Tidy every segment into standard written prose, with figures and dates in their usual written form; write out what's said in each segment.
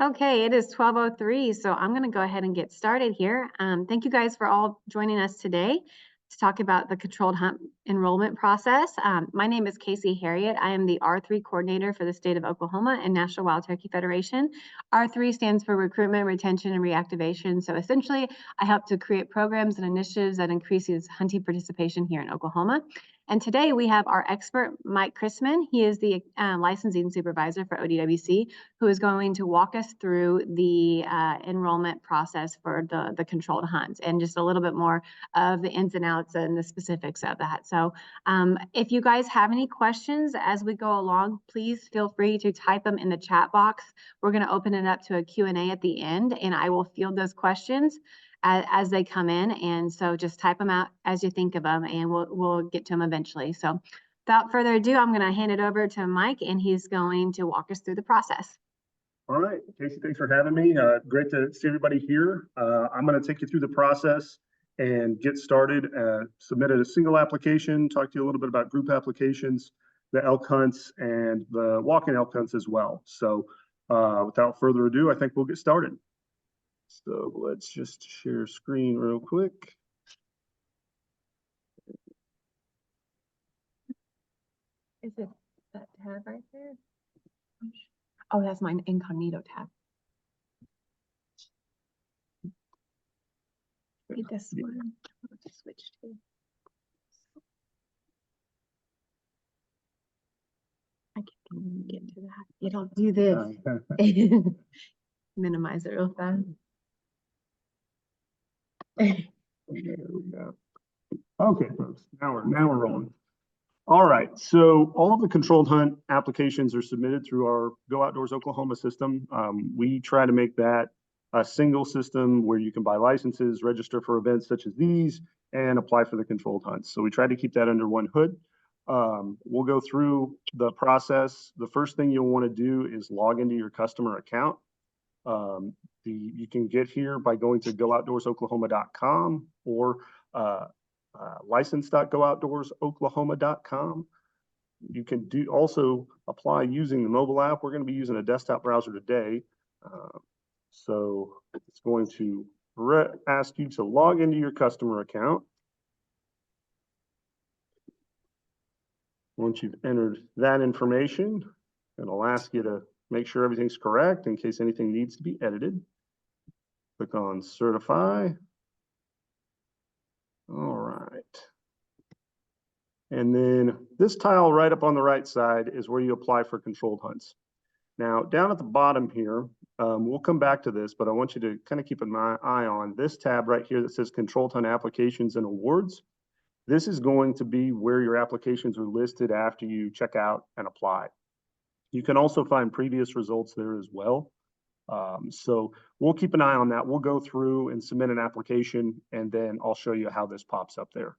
Okay, it is 12:03, so I'm going to go ahead and get started here. Thank you guys for all joining us today to talk about the controlled hunt enrollment process. My name is Casey Harriet. I am the R3 coordinator for the state of Oklahoma and National Wild Turkey Federation. R3 stands for recruitment, retention, and reactivation. So essentially, I help to create programs and initiatives that increases hunting participation here in Oklahoma. And today we have our expert, Mike Chrisman. He is the licensing supervisor for ODWC, who is going to walk us through the enrollment process for the controlled hunts and just a little bit more of the ins and outs and the specifics of that. So if you guys have any questions as we go along, please feel free to type them in the chat box. We're going to open it up to a Q&A at the end, and I will field those questions as they come in. And so just type them out as you think of them, and we'll get to them eventually. So without further ado, I'm going to hand it over to Mike, and he's going to walk us through the process. All right, Casey, thanks for having me. Great to see everybody here. I'm going to take you through the process and get started. Submitted a single application, talk to you a little bit about group applications, the elk hunts, and the walking elk hunts as well. So without further ado, I think we'll get started. So let's just share screen real quick. Is it that tab right there? Oh, that's my incognito tab. Maybe this one. I'll just switch to. I can't get to that. You don't do this. Minimize it real fast. There we go. Okay, folks, now we're rolling. All right, so all of the controlled hunt applications are submitted through our Go Outdoors Oklahoma system. We try to make that a single system where you can buy licenses, register for events such as these, and apply for the controlled hunts. So we try to keep that under one hood. We'll go through the process. The first thing you'll want to do is log into your customer account. You can get here by going to gooutdoorsoklahoma.com or license.gooutdoorsoklahoma.com. You can also apply using the mobile app. We're going to be using a desktop browser today. So it's going to ask you to log into your customer account. Once you've entered that information, it'll ask you to make sure everything's correct in case anything needs to be edited. Click on certify. All right. And then this tile right up on the right side is where you apply for controlled hunts. Now, down at the bottom here, we'll come back to this, but I want you to kind of keep an eye on this tab right here that says Controlled Hunt Applications and Awards. This is going to be where your applications are listed after you check out and apply. You can also find previous results there as well. So we'll keep an eye on that. We'll go through and submit an application, and then I'll show you how this pops up there.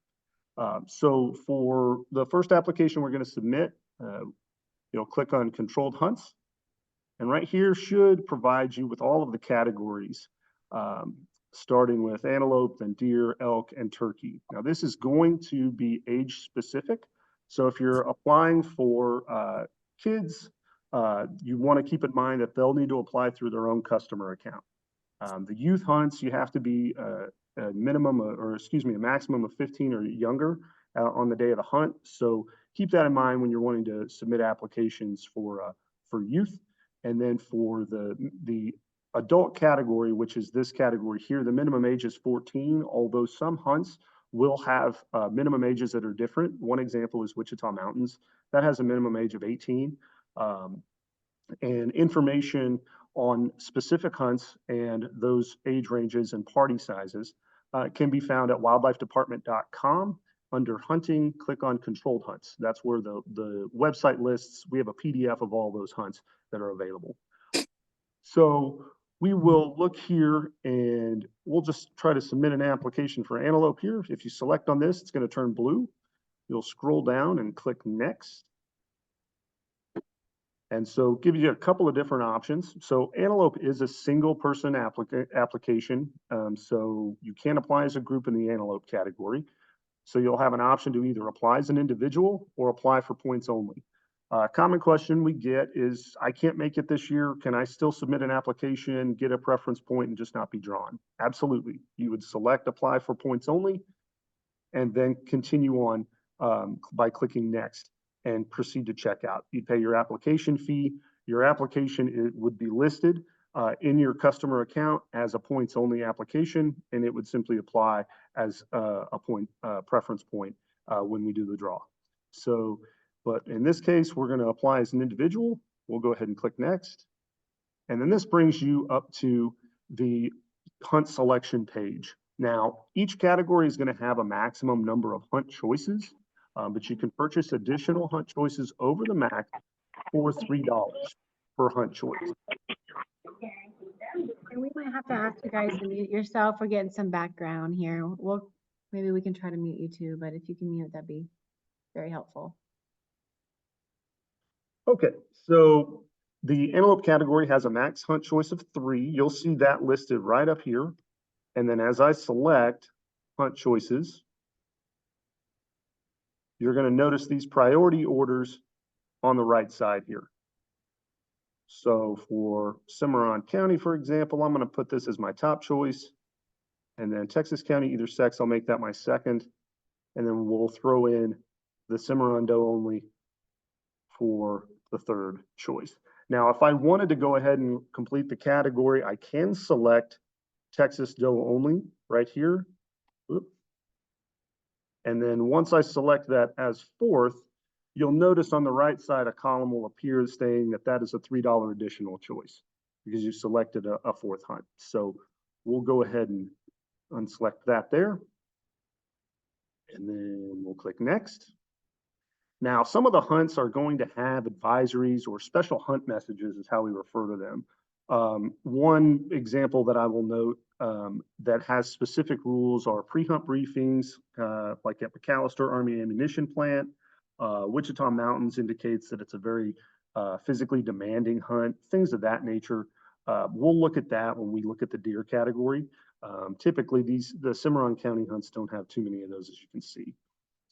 So for the first application we're going to submit, you'll click on Controlled Hunts. And right here should provide you with all of the categories, starting with antelope, then deer, elk, and turkey. Now this is going to be age specific. So if you're applying for kids, you want to keep in mind that they'll need to apply through their own customer account. The youth hunts, you have to be a maximum of 15 or younger on the day of the hunt. So keep that in mind when you're wanting to submit applications for youth. And then for the adult category, which is this category here, the minimum age is 14, although some hunts will have minimum ages that are different. One example is Wichita Mountains. That has a minimum age of 18. And information on specific hunts and those age ranges and party sizes can be found at wildlifedepartment.com. Under hunting, click on controlled hunts. That's where the website lists. We have a PDF of all those hunts that are available. So we will look here and we'll just try to submit an application for antelope here. If you select on this, it's going to turn blue. You'll scroll down and click next. And so give you a couple of different options. So antelope is a single person application. So you can apply as a group in the antelope category. So you'll have an option to either apply as an individual or apply for points only. Common question we get is, I can't make it this year. Can I still submit an application, get a preference point, and just not be drawn? Absolutely. You would select apply for points only, and then continue on by clicking next and proceed to checkout. You pay your application fee. Your application would be listed in your customer account as a points only application, and it would simply apply as a point preference point when we do the draw. So, but in this case, we're going to apply as an individual. We'll go ahead and click next. And then this brings you up to the hunt selection page. Now, each category is going to have a maximum number of hunt choices, but you can purchase additional hunt choices over the max for $3 per hunt choice. And we might have to ask you guys to mute yourself. We're getting some background here. Maybe we can try to mute you too, but if you can mute, that'd be very helpful. Okay, so the antelope category has a max hunt choice of 3. You'll see that listed right up here. And then as I select hunt choices, you're going to notice these priority orders on the right side here. So for Cimarron County, for example, I'm going to put this as my top choice. And then Texas County, either sex, I'll make that my second. And then we'll throw in the Cimarron doe only for the third choice. Now, if I wanted to go ahead and complete the category, I can select Texas doe only right here. Oop. And then once I select that as fourth, you'll notice on the right side, a column will appear saying that that is a $3 additional choice because you selected a fourth hunt. So we'll go ahead and unselect that there. And then we'll click next. Now, some of the hunts are going to have advisories or special hunt messages is how we refer to them. One example that I will note that has specific rules are pre-hunt briefings, like at McAllister Army Ammunition Plant. Wichita Mountains indicates that it's a very physically demanding hunt, things of that nature. We'll look at that when we look at the deer category. Typically, the Cimarron County hunts don't have too many of those, as you can see.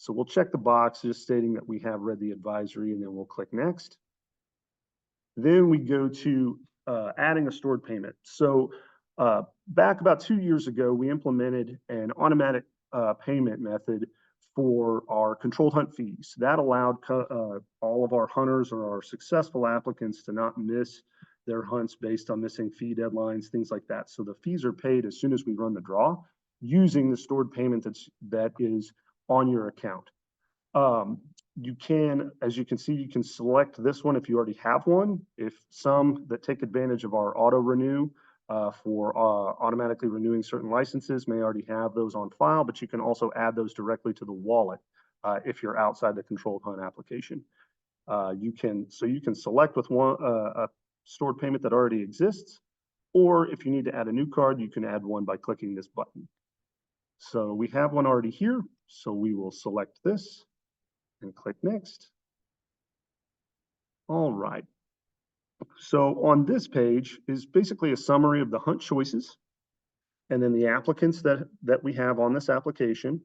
So we'll check the box just stating that we have read the advisory, and then we'll click next. Then we go to adding a stored payment. So back about 2 years ago, we implemented an automatic payment method for our controlled hunt fees. That allowed all of our hunters or our successful applicants to not miss their hunts based on missing fee deadlines, things like that. So the fees are paid as soon as we run the draw using the stored payment that is on your account. You can, as you can see, you can select this one if you already have one. If some that take advantage of our auto renew for automatically renewing certain licenses may already have those on file, but you can also add those directly to the wallet if you're outside the controlled hunt application. You can select with a stored payment that already exists, or if you need to add a new card, you can add one by clicking this button. So we have one already here, so we will select this and click next. All right. So on this page is basically a summary of the hunt choices, and then the applicants that we have on this application,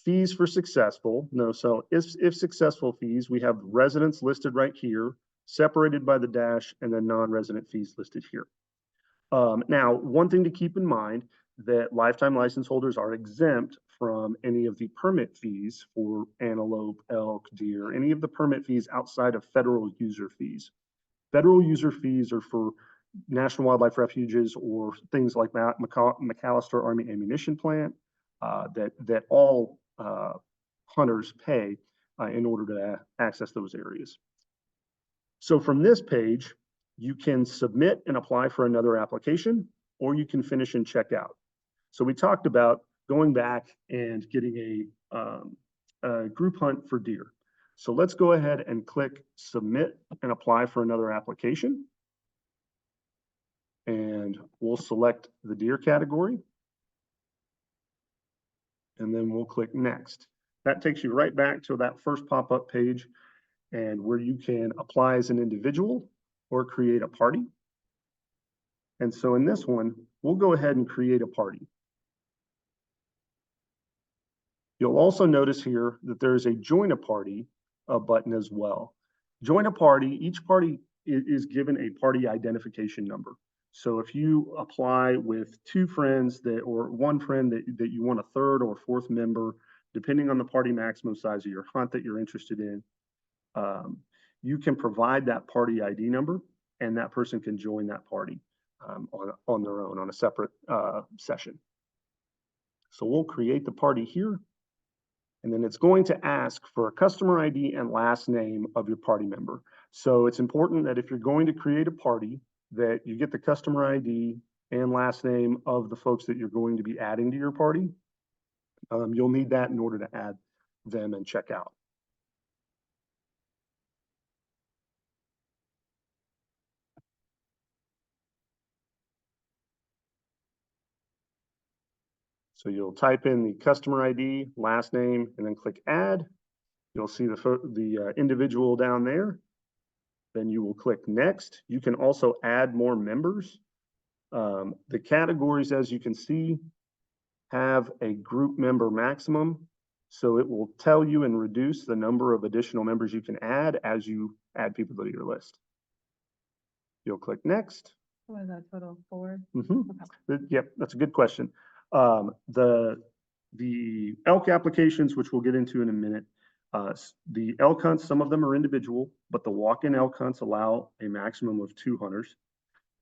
fees for successful. No, so if successful fees, we have residents listed right here, separated by the dash, and then non-resident fees listed here. Now, one thing to keep in mind that lifetime license holders are exempt from any of the permit fees for antelope, elk, deer, any of the permit fees outside of federal user fees. Federal user fees are for National Wildlife Refuges or things like McAllister Army Ammunition Plant that all hunters pay in order to access those areas. So from this page, you can submit and apply for another application, or you can finish and check out. So we talked about going back and getting a group hunt for deer. So let's go ahead and click submit and apply for another application. And we'll select the deer category. And then we'll click next. That takes you right back to that first pop-up page and where you can apply as an individual or create a party. And so in this one, we'll go ahead and create a party. You'll also notice here that there is a join a party button as well. join a party. Each party is given a party identification number. So if you apply with two friends or one friend that you want a third or fourth member, depending on the party maximum size of your hunt that you're interested in, you can provide that party ID number, and that person can join that party on their own on a separate session. So we'll create the party here, and then it's going to ask for a customer ID and last name of your party member. So it's important that if you're going to create a party, that you get the customer ID and last name of the folks that you're going to be adding to your party. You'll need that in order to add them and check out. So you'll type in the customer ID, last name, and then click add. You'll see the individual down there. Then you will click next. You can also add more members. The categories, as you can see, have a group member maximum. So it will tell you and reduce the number of additional members you can add as you add people to your list. You'll click next. What is that total? 4? Okay. Yep, that's a good question. The elk applications, which we'll get into in a minute, the elk hunts, some of them are individual, but the walk-in elk hunts allow a maximum of 2 hunters.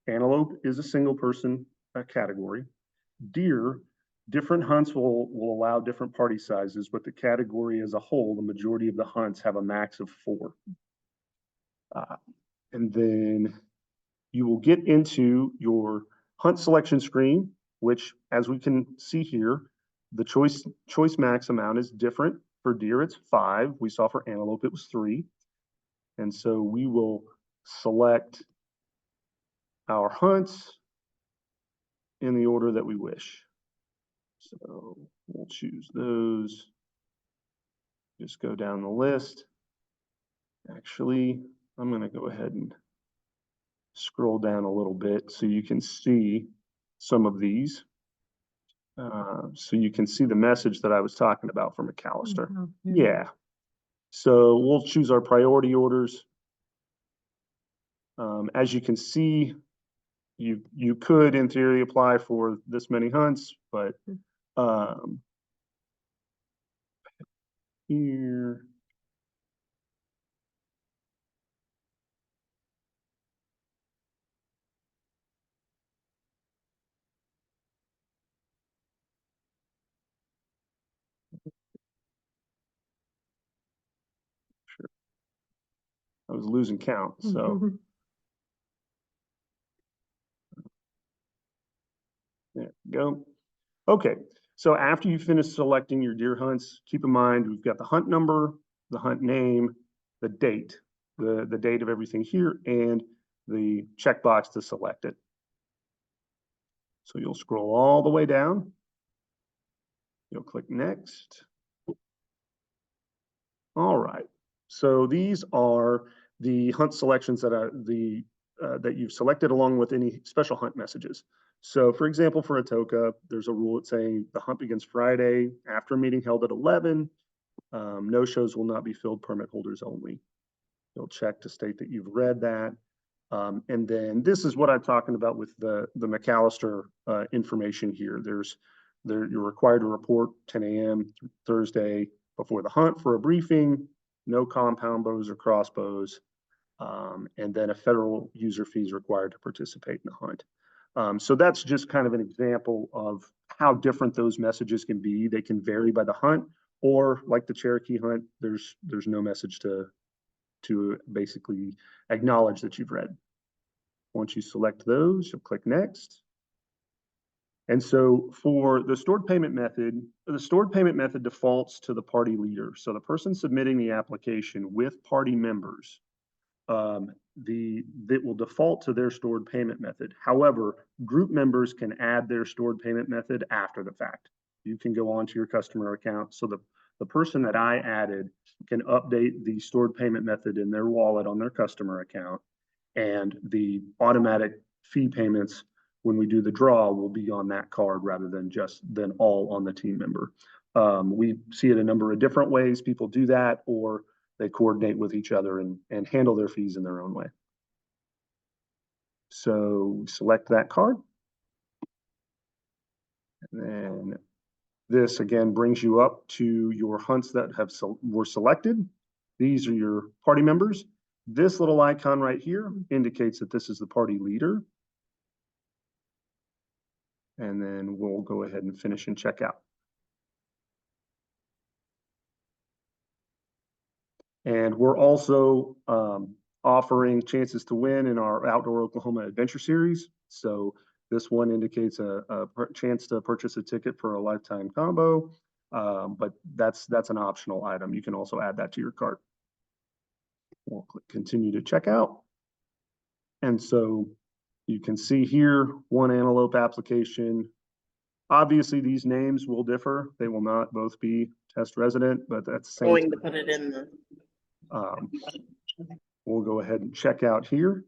Antelope is a single person category. Deer, different hunts will allow different party sizes, but the category as a whole, the majority of the hunts have a max of 4. And then you will get into your hunt selection screen, which, as we can see here, the choice max amount is different. For deer, it's 5. We saw for antelope, it was 3. And so we will select our hunts in the order that we wish. So we'll choose those. Just go down the list. Actually, I'm going to go ahead and scroll down a little bit so you can see some of these. So you can see the message that I was talking about from McAllister. Yeah. So we'll choose our priority orders. As you can see, you could, in theory, apply for this many hunts, but here. Sure. I was losing count, so. There we go. Okay, so after you finish selecting your deer hunts, keep in mind we've got the hunt number, the hunt name, the date, the date of everything here, and the checkbox to select it. So you'll scroll all the way down. You'll click next. All right. So these are the hunt selections that that you've selected along with any special hunt messages. So for example, for Atoka, there's a rule that's saying the hunt begins Friday after a meeting held at 11. No shows will not be filled, permit holders only. You'll check to state that you've read that. And then this is what I'm talking about with the McAllister information here. You're required to report 10 a.m. Thursday before the hunt for a briefing, no compound bows or crossbows, and then a federal user fee is required to participate in the hunt. So that's just kind of an example of how different those messages can be. They can vary by the hunt, or like the Cherokee hunt, there's no message to basically acknowledge that you've read. Once you select those, you'll click next. And so for the stored payment method defaults to the party leader. So the person submitting the application with party members, that will default to their stored payment method. However, group members can add their stored payment method after the fact. You can go onto your customer account. So the person that I added can update the stored payment method in their wallet on their customer account, and the automatic fee payments when we do the draw will be on that card rather than all on the team member. We see it a number of different ways people do that, or they coordinate with each other and handle their fees in their own way. So select that card. And then this again brings you up to your hunts that were selected. These are your party members. This little icon right here indicates that this is the party leader. And then we'll go ahead and finish and check out. And we're also offering chances to win in our Outdoor Oklahoma Adventure Series. So this one indicates a chance to purchase a ticket for a lifetime combo, but that's an optional item. You can also add that to your cart. We'll click continue to check out. And so you can see here, one Antelope application. Obviously, these names will differ. They will not both be test resident, but that's the same. Going to put it in the. We'll go ahead and check out here.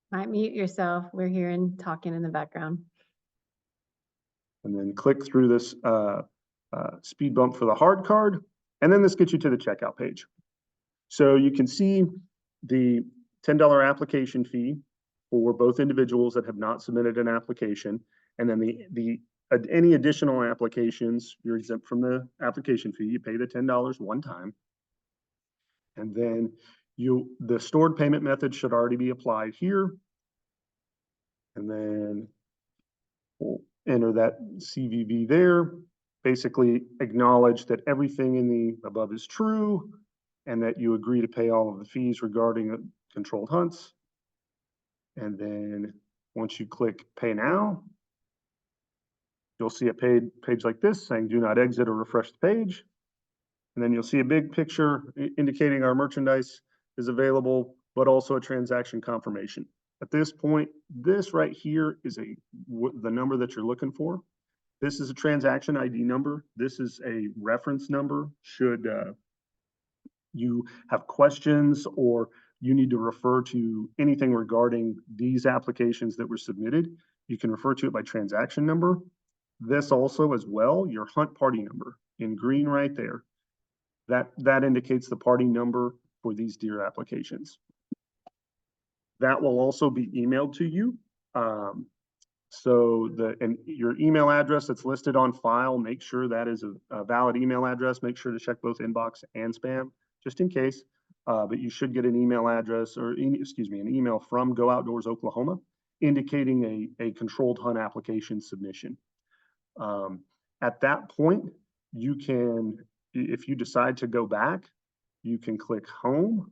Might mute yourself. We're hearing talking in the background. And then click through this speed bump for the hard card. And then this gets you to the checkout page. So you can see the $10 application fee for both individuals that have not submitted an application. And then any additional applications, you're exempt from the application fee. You pay the $10 one time. And then the stored payment method should already be applied here. And then we'll enter that CVV there. Basically acknowledge that everything in the above is true and that you agree to pay all of the fees regarding controlled hunts. And then once you click pay now, you'll see a page like this saying do not exit or refresh the page. And then you'll see a big picture indicating our merchandise is available, but also a transaction confirmation. At this point, this right here is the number that you're looking for. This is a transaction ID number. This is a reference number. Should you have questions or you need to refer to anything regarding these applications that were submitted, you can refer to it by transaction number. This also as well, your hunt party number in green right there. That indicates the party number for these deer applications. That will also be emailed to you. And your email address that's listed on file, make sure that is a valid email address. Make sure to check both inbox and spam, just in case. But you should get an email address an email from Go Outdoors Oklahoma indicating a controlled hunt application submission. At that point, you can, if you decide to go back, you can click home.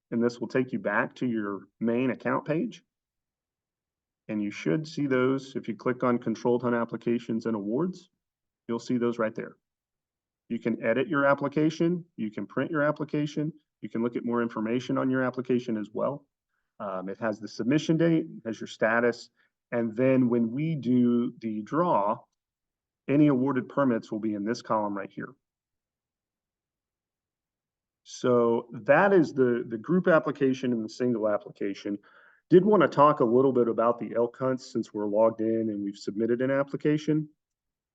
And this will take you back to your main account page. And you should see those. If you click on controlled hunt applications and awards, you'll see those right there. You can edit your application. You can print your application. You can look at more information on your application as well. It has the submission date, has your status. And then when we do the draw, any awarded permits will be in this column right here. So that is the group application and the single application. Did want to talk a little bit about the elk hunts since we're logged in and we've submitted an application.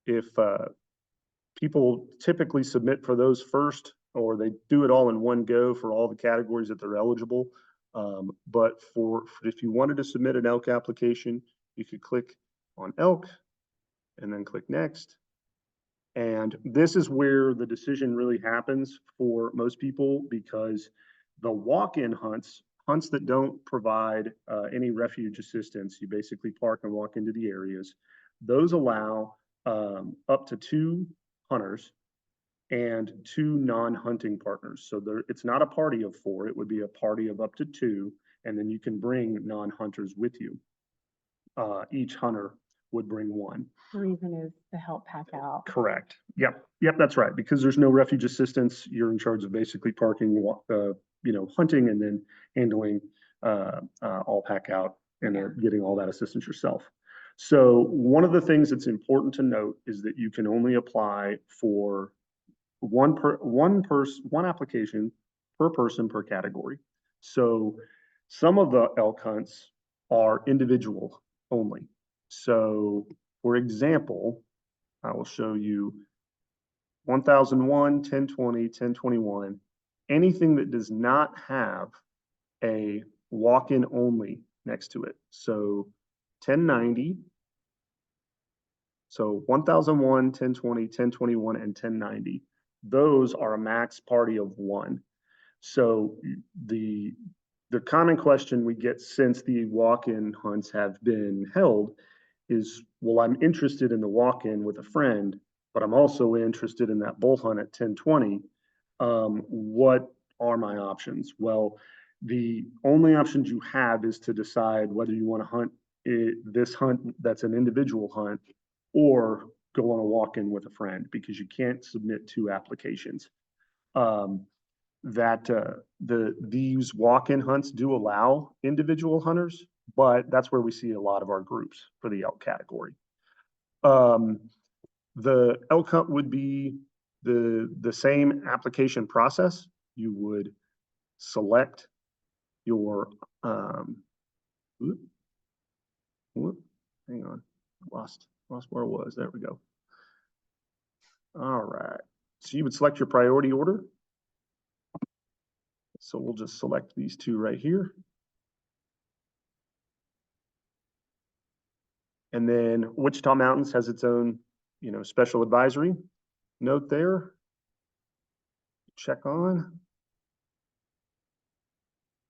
If people typically submit for those first, or they do it all in one go for all the categories that they're eligible. But if you wanted to submit an elk application, you could click on elk and then click next. And this is where the decision really happens for most people, because the walk-in hunts that don't provide any refuge assistance, you basically park and walk into the areas, those allow up to 2 hunters and 2 non-hunting partners. So it's not a party of 4, it would be a party of up to 2, and then you can bring non-hunters with you. Each hunter would bring 1. The reason is to help pack out. Correct. Yep, that's right. Because there's no refuge assistance, you're in charge of basically parking, hunting, and then handling all pack out and getting all that assistance yourself. So one of the things that's important to note is that you can only apply for one application per person per category. So some of the elk hunts are individual only. So for example, I will show you 1001, 1020, 1021, anything that does not have a walk-in only next to it. So 1090, so 1001, 1020, 1021, and 1090. Those are a max party of one. So the common question we get since the walk-in hunts have been held is, well, I'm interested in the walk-in with a friend, but I'm also interested in that bull hunt at 1020. What are my options? Well, the only options you have is to decide whether you want to hunt this hunt that's an individual hunt or go on a walk-in with a friend, because you can't submit two applications. These walk-in hunts do allow individual hunters, but that's where we see a lot of our groups for the elk category. The elk hunt would be the same application process. You would select your hang on, lost where it was. There we go. All right. So you would select your priority order. So we'll just select these two right here. And then Wichita Mountains has its own, special advisory note there. Check on.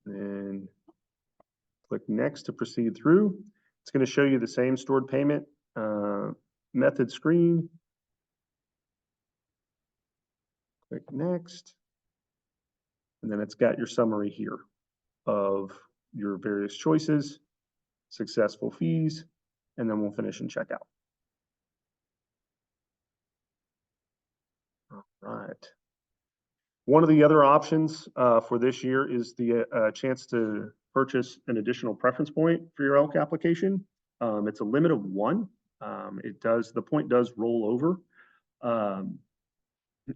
Then click next to proceed through. It's going to show you the same stored payment method screen. Click next. And then it's got your summary here of your various choices, successful fees, and then we'll finish and check out. All right. One of the other options for this year is the chance to purchase an additional preference point for your elk application. It's a limit of one. The point does roll over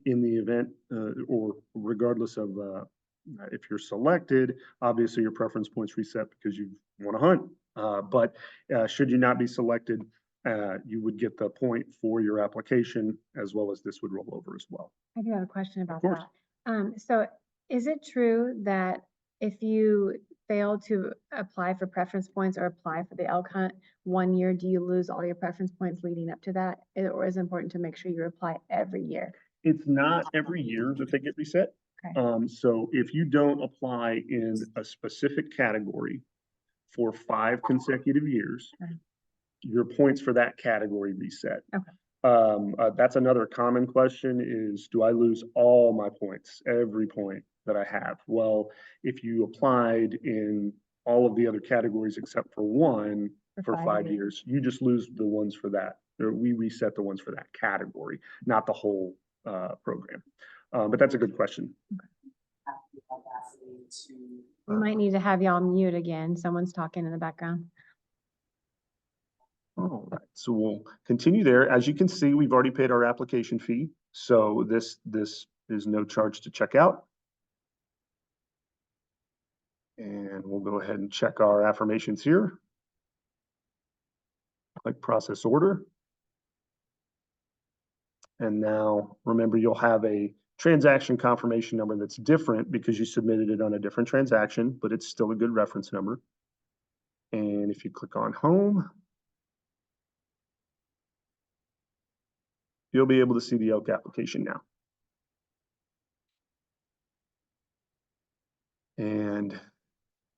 in the event or regardless of if you're selected. Obviously your preference points reset because you want to hunt. But should you not be selected, you would get the point for your application, as well as this would roll over as well. I do have a question about that. So is it true that if you fail to apply for preference points or apply for the elk hunt 1 year, do you lose all your preference points leading up to that? Or is it important to make sure you apply every year? It's not every year that they get reset. Okay. So if you don't apply in a specific category for 5 consecutive years, okay, your points for that category reset. Okay. That's another common question is, do I lose all my points, every point that I have? Well, if you applied in all of the other categories except for one for 5 years, you just lose the ones for that. Or we reset the ones for that category, not the whole program. But that's a good question. We might need to have y'all mute again. Someone's talking in the background. All right, so we'll continue there. As you can see, we've already paid our application fee. So this is no charge to check out. And we'll go ahead and check our affirmations here. Click process order. And now remember, you'll have a transaction confirmation number that's different because you submitted it on a different transaction, but it's still a good reference number. And if you click on home, you'll be able to see the elk application now. And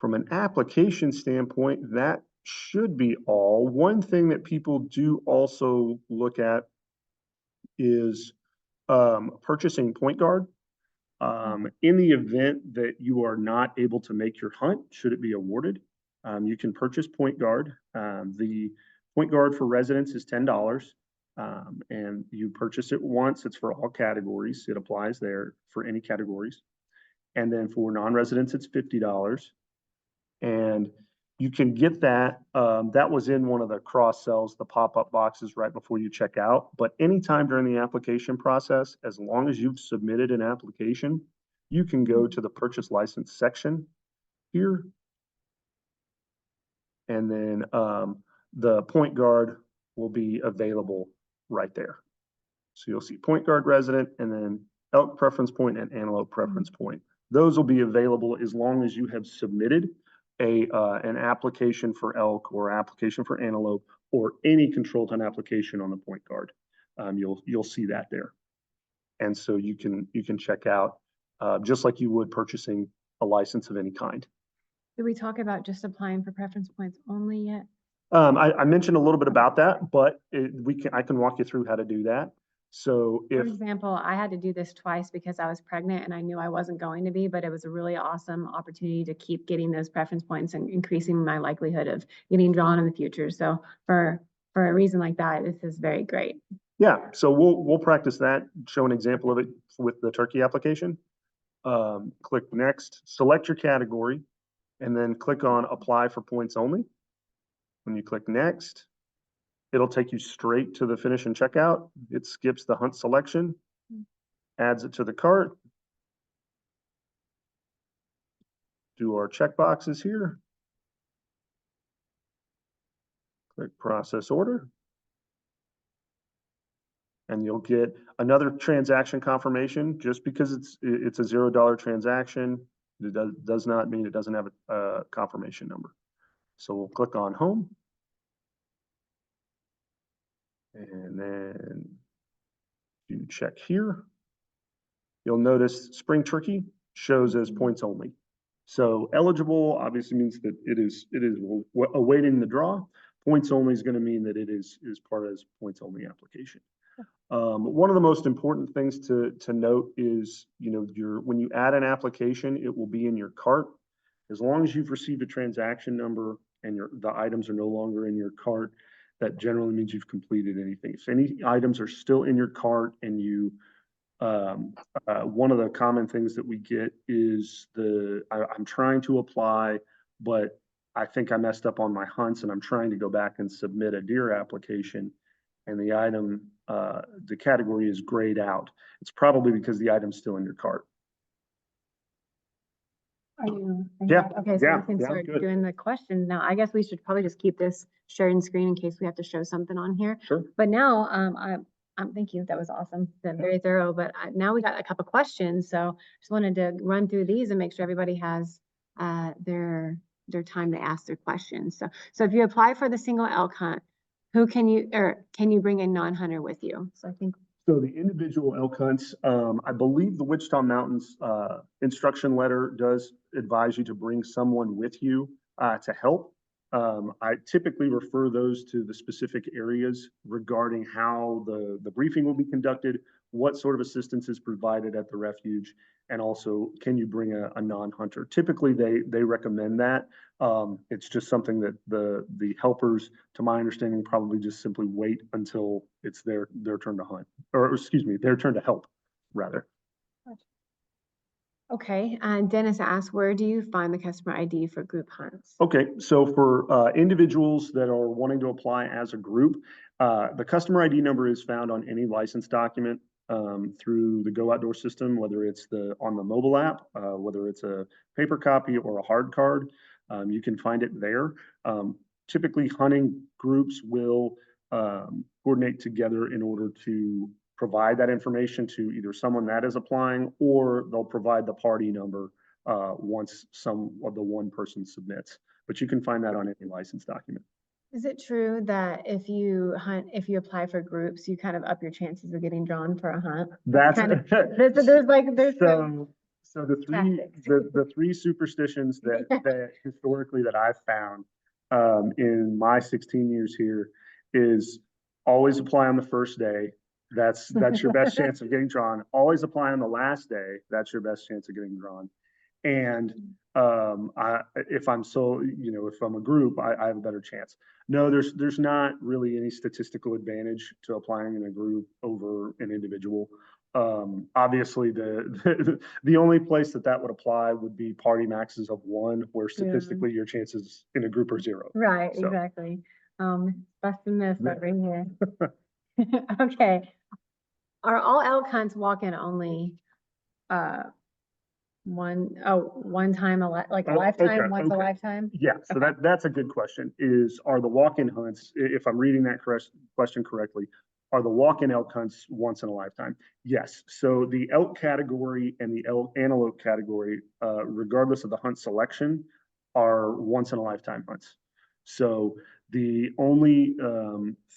from an application standpoint, that should be all. One thing that people do also look at is purchasing point guard. In the event that you are not able to make your hunt, should it be awarded, you can purchase point guard. The point guard for residents is $10. And you purchase it once. It's for all categories. It applies there for any categories. And then for non-residents, it's $50. And you can get that. That was in one of the cross sells, the pop-up boxes right before you check out. But anytime during the application process, as long as you've submitted an application, you can go to the purchase license section here. And then the point guard will be available right there. So you'll see point guard resident and then elk preference point and antelope preference point. Those will be available as long as you have submitted an application for elk or application for antelope or any controlled hunt application on the point guard. You'll see that there. And so you can check out just like you would purchasing a license of any kind. Did we talk about just applying for preference points only yet? I mentioned a little bit about that, but I can walk you through how to do that. So For if, example, I had to do this twice because I was pregnant and I knew I wasn't going to be, but it was a really awesome opportunity to keep getting those preference points and increasing my likelihood of getting drawn in the future. So for a reason like that, this is very great. yeah, so we'll practice that, show an example of it with the turkey application. Click next, select your category, and then click on apply for points only. When you click next, it'll take you straight to the finish and checkout. It skips the hunt selection, adds it to the cart. Do our check boxes here. Click process order. And you'll get another transaction confirmation. Just because it's a $0 transaction, it does not mean it doesn't have a confirmation number. So we'll click on home. And then you check here. You'll notice spring turkey shows as points only. So eligible obviously means that it is awaiting the draw. Points only is going to mean that it is part of points only application. One of the most important things to note is, when you add an application, it will be in your cart. As long as you've received a transaction number and the items are no longer in your cart, that generally means you've completed anything. If any items are still in your cart and one of the common things that we get is I'm trying to apply, but I think I messed up on my hunts and I'm trying to go back and submit a deer application, and the item, the category is grayed out. It's probably because the item's still in your cart. Are you? Yeah. Okay, so yeah, we can yeah, start good. doing the questions now. I guess we should probably just keep this sharing screen in case we have to show something on here. Sure. But now, thank you. That was awesome. Very thorough. But now we got a couple questions, so just wanted to run through these and make sure everybody has their time to ask their questions. So if you apply for the single elk hunt, can you bring a non-hunter with you? So I think. So the individual elk hunts, I believe the Wichita Mountains instruction letter does advise you to bring someone with you to help. I typically refer those to the specific areas regarding how the briefing will be conducted, what sort of assistance is provided at the refuge, and also can you bring a non-hunter. Typically they recommend that. It's just something that the helpers, to my understanding, probably just simply wait until it's their turn to hunt, or excuse me, their turn to help rather. Okay, and Dennis asked, where do you find the customer ID for group hunts? Okay, so for individuals that are wanting to apply as a group, the customer ID number is found on any license document through the Go Outdoor system, whether it's on the mobile app, whether it's a paper copy or a hard card. You can find it there. Typically, hunting groups will coordinate together in order to provide that information to either someone that is applying, or they'll provide the party number once one person submits. But you can find that on any license document. Is it true that if you apply for groups, you kind of up your chances of getting drawn for a hunt? That's kind of, so the three superstitions that historically that I've found in my 16 years here is always apply on the first day. That's your best chance of getting drawn. Always apply on the last day. That's your best chance of getting drawn. And if I'm a group, I have a better chance. No, there's not really any statistical advantage to applying in a group over an individual. Obviously, the only place that would apply would be party maxes of 1, where statistically your chances in a group are 0. Right, so. Exactly. Busting this right here. Okay. Are all elk hunts walk-in only? One time like a lifetime, once a lifetime? Yeah, so that's a good question. Are the walk-in hunts, if I'm reading that question correctly, are the walk-in elk hunts once in a lifetime? Yes. So the elk category and the antelope category, regardless of the hunt selection, are once in a lifetime hunts. So the only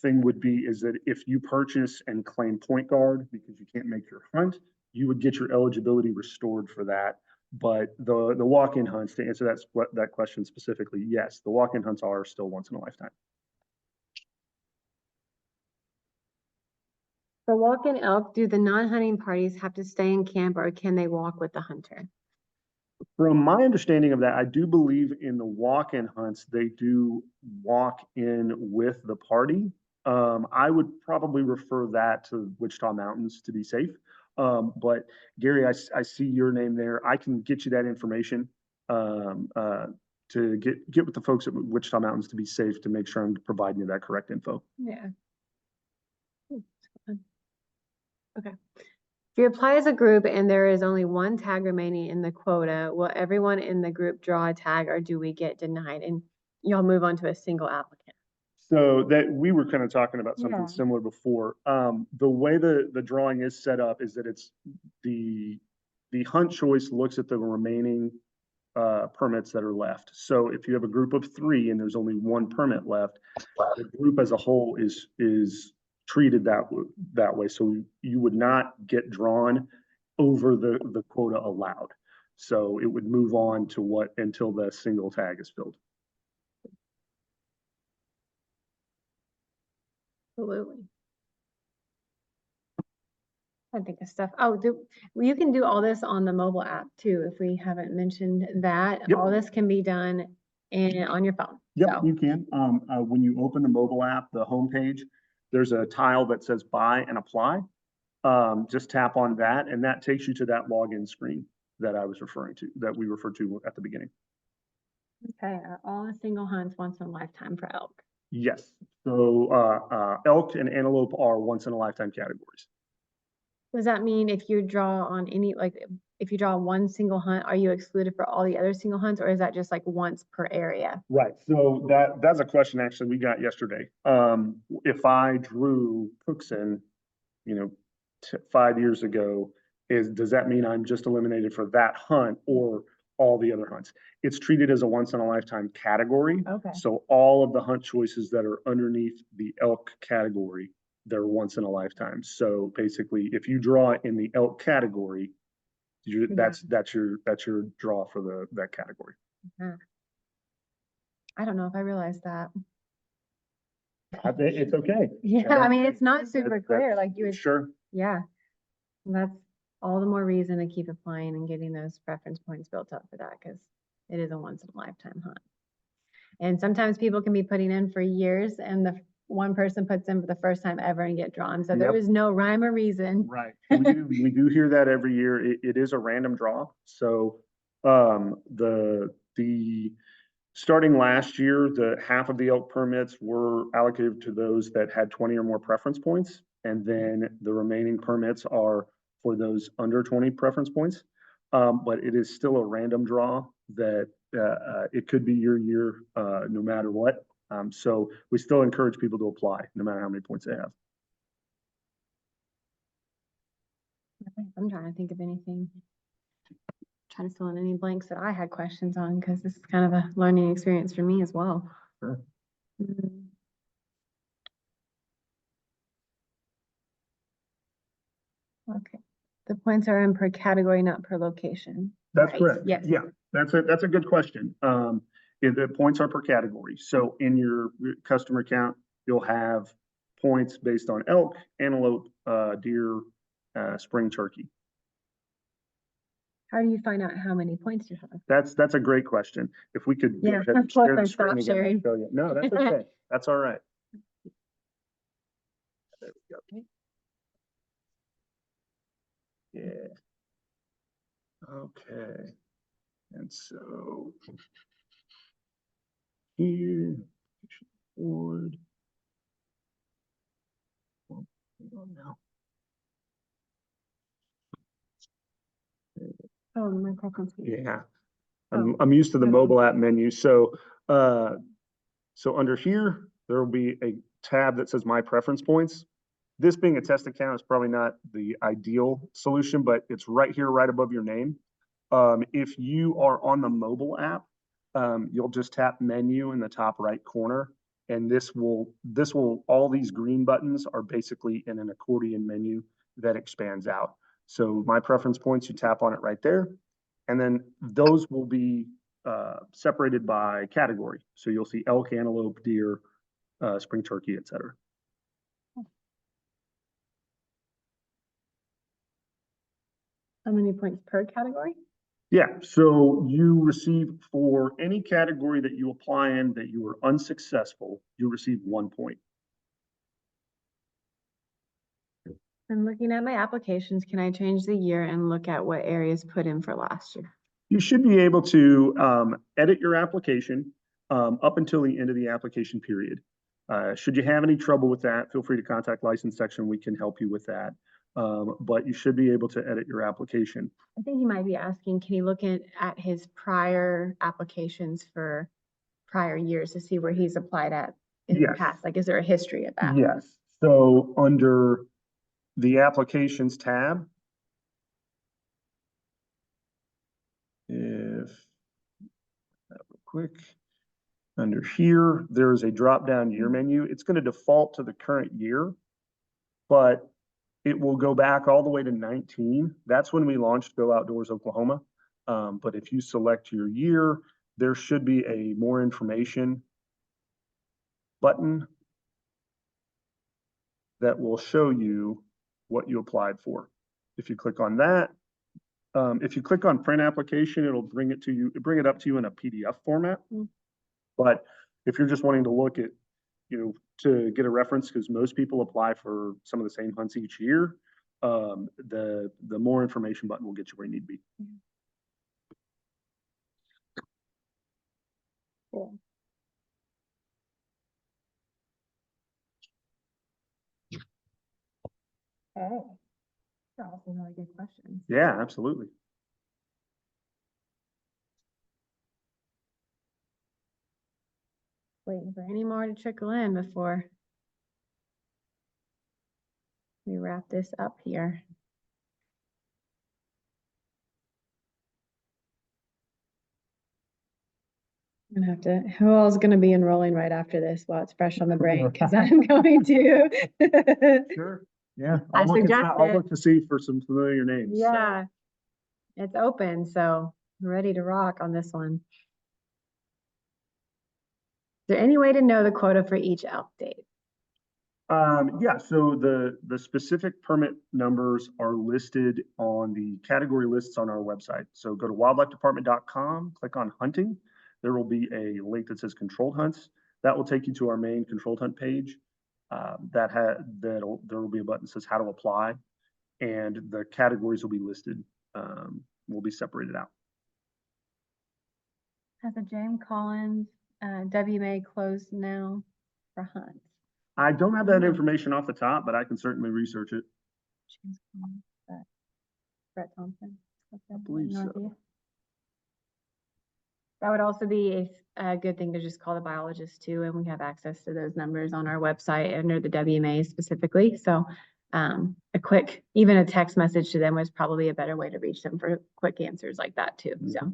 thing would be is that if you purchase and claim point guard because you can't make your hunt, you would get your eligibility restored for that. But the walk-in hunts, to answer that question specifically, yes, the walk-in hunts are still once in a lifetime. For walk-in elk, do the non-hunting parties have to stay in camp or can they walk with the hunter? From my understanding of that, I do believe in the walk-in hunts, they do walk in with the party. I would probably refer that to Wichita Mountains to be safe. But Gary, I see your name there. I can get you that information to get with the folks at Wichita Mountains to be safe, to make sure I'm providing you that correct info. Yeah. Okay. If you apply as a group and there is only one tag remaining in the quota, will everyone in the group draw a tag or do we get denied? And y'all move on to a single applicant. So that we were kind of talking about something Yeah. similar before. The way the drawing is set up is that it's the hunt choice looks at the remaining permits that are left. So if you have a group of 3 and there's only 1 permit left, the group as a whole is treated that way. So you would not get drawn over the quota allowed. So it would move on to until the single tag is filled. Absolutely. I think of stuff. Oh, you can do all this on the mobile app too, if we haven't mentioned that. Yep. All this can be done on your phone. Yep, So, you can. When you open the mobile app, the homepage, there's a tile that says buy and apply. Just tap on that and that takes you to that login screen that I was referring to, that we referred to at the beginning. okay, are all the single hunts once in a lifetime for elk? Yes. So elk and antelope are once in a lifetime categories. Does that mean if you draw on any, like, if you draw one single hunt, are you excluded for all the other single hunts, or is that just like once per area? Right. So that's a question actually we got yesterday. If I drew Cookson, 5 years ago, does that mean I'm just eliminated for that hunt or all the other hunts? It's treated as a once in a lifetime category. Okay. So all of the hunt choices that are underneath the elk category, they're once in a lifetime. So basically, if you draw in the elk category, that's your draw for that category. I don't know if I realized that. It's okay. Yeah, I mean, it's not super clear, like you would. Sure. Yeah. And that's all the more reason to keep applying and getting those preference points built up for that, because it is a once in a lifetime hunt. And sometimes people can be putting in for years and the one person puts in for the first time ever and get drawn. So there is no rhyme or reason. Right. We do hear that every year. It is a random draw. So the starting last year, the half of the elk permits were allocated to those that had 20 or more preference points. And then the remaining permits are for those under 20 preference points. But it is still a random draw that it could be your year no matter what. So we still encourage people to apply no matter how many points they have. I'm trying to think of anything. Trying to fill in any blanks that I had questions on, because this is kind of a learning experience for me as well. Sure. Okay. The points are in per category, not per location. That's right? correct. Yes. Yeah, that's a good question. The points are per category. So in your customer count, you'll have points based on elk, antelope, deer, spring turkey. How do you find out how many points you have? That's a great question. If we could Yeah, share of course the I screen stopped again, I'll sharing. show you. No, that's okay. That's all right. There we go. Yeah. Okay. And so here, board. Now. Oh, my preference. Yeah. I'm used to the mobile app menu. So so under here, there will be a tab that says My Preference Points. This being a test account is probably not the ideal solution, but it's right here, right above your name. If you are on the mobile app, you'll just tap menu in the top right corner, and all these green buttons are basically in an accordion menu that expands out. So my preference points, you tap on it right there, and then those will be separated by category. So you'll see elk, antelope, deer, spring turkey, etc. How many points per category? Yeah, so you receive for any category that you apply in that you were unsuccessful, you receive 1 point. I'm looking at my applications. Can I change the year and look at what areas put in for last year? You should be able to edit your application up until the end of the application period. Should you have any trouble with that, feel free to contact license section. We can help you with that. But you should be able to edit your application. I think he might be asking, can he look at his prior applications for prior years to see where he's applied at in the Yes. past? Like, is there a history of that? Yes. So under the applications tab, if that real quick, under here, there's a drop-down year menu. It's going to default to the current year, but it will go back all the way to 19. That's when we launched Go Outdoors Oklahoma. But if you select your year, there should be a more information button that will show you what you applied for. If you click on that, if you click on print application, it'll bring it up to you in a PDF format. But if you're just wanting to look at, to get a reference, because most people apply for some of the same hunts each year, the more information button will get you where you need to be. Cool. Oh, those are also really good questions. Yeah, absolutely. Waiting for any more to trickle in before we wrap this up here. I'm gonna have to, who all is gonna be enrolling right after this while it's fresh on the brain? Because I'm going to. Sure. Yeah. I I'll suggested. look to see for some familiar names. Yeah, it's open, so I'm ready to rock on this one. Is there any way to know the quota for each elk date? Yeah, so the specific permit numbers are listed on the category lists on our website. So go to wildlifedepartment.com, click on hunting. There will be a link that says controlled hunts. That will take you to our main controlled hunt page. There will be a button that says how to apply, and the categories will be listed, will be separated out. Has a James Collins WMA closed now for hunts? I don't have that information off the top, but I can certainly research it. James Collins, Brett Thompson. I believe so. That would also be a good thing to just call the biologist too, and we have access to those numbers on our website under the WMA specifically. So even a text message to them was probably a better way to reach them for quick answers like that too. Mm-hmm. So.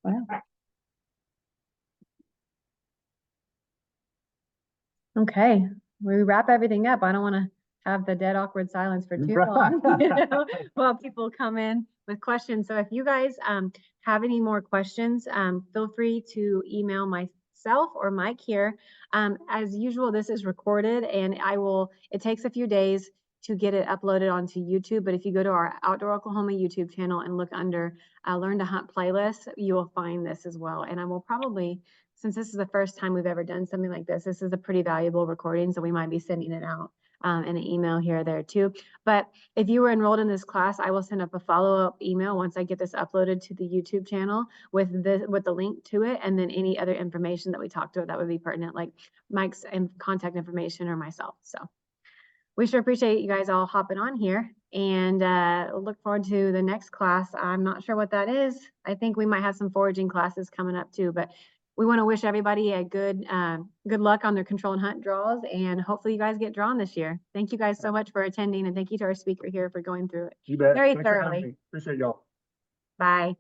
Wow. Okay, we wrap everything up. I don't want to have the dead awkward silence for too long while people come in with questions. So if you guys have any more questions, feel free to email myself or Mike here. As usual, this is recorded and it takes a few days to get it uploaded onto YouTube. But if you go to our Outdoor Oklahoma YouTube channel and look under Learn to Hunt playlist, you will find this as well. And I will probably, since this is the first time we've ever done something like this is a pretty valuable recording, so we might be sending it out and an email here or there too. But if you were enrolled in this class, I will send up a follow-up email once I get this uploaded to the YouTube channel with the link to it, and then any other information that we talked about that would be pertinent, like Mike's contact information or myself. So we sure appreciate you guys all hopping on here, and look forward to the next class. I'm not sure what that is. I think we might have some foraging classes coming up too, but we want to wish everybody a good luck on their control and hunt draws, and hopefully you guys get drawn this year. Thank you guys so much for attending, and thank you to our speaker here for going through it You bet. very Thanks for having thoroughly. me. Appreciate y'all. Bye.